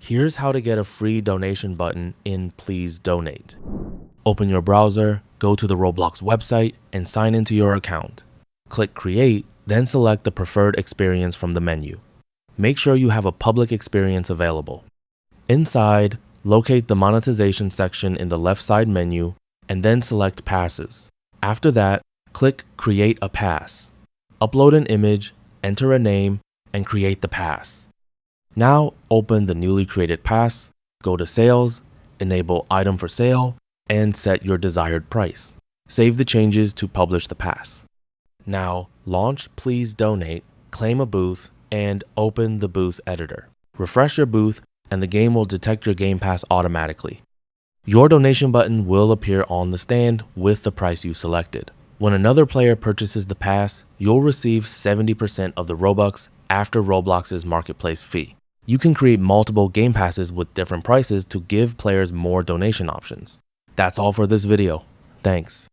Here's how to get a free donation button in Please Donate. Open your browser, go to the Roblox website, and sign into your account. Click Create, then select the preferred experience from the menu. Make sure you have a public experience available. Inside, locate the monetization section in the left side menu, and then select Passes. After that, click Create a Pass. Upload an image, enter a name, and create the pass. Now open the newly created pass, go to Sales, enable Item for Sale, and set your desired price. Save the changes to publish the pass. Now launch Please Donate, claim a booth, and open the booth editor. Refresh your booth and the game will detect your Game Pass automatically. Your donation button will appear on the stand with the price you selected. When another player purchases the pass, you'll receive 70% of the Robux after Roblox's marketplace fee. You can create multiple Game Passes with different prices to give players more donation options. That's all for this video. Thanks.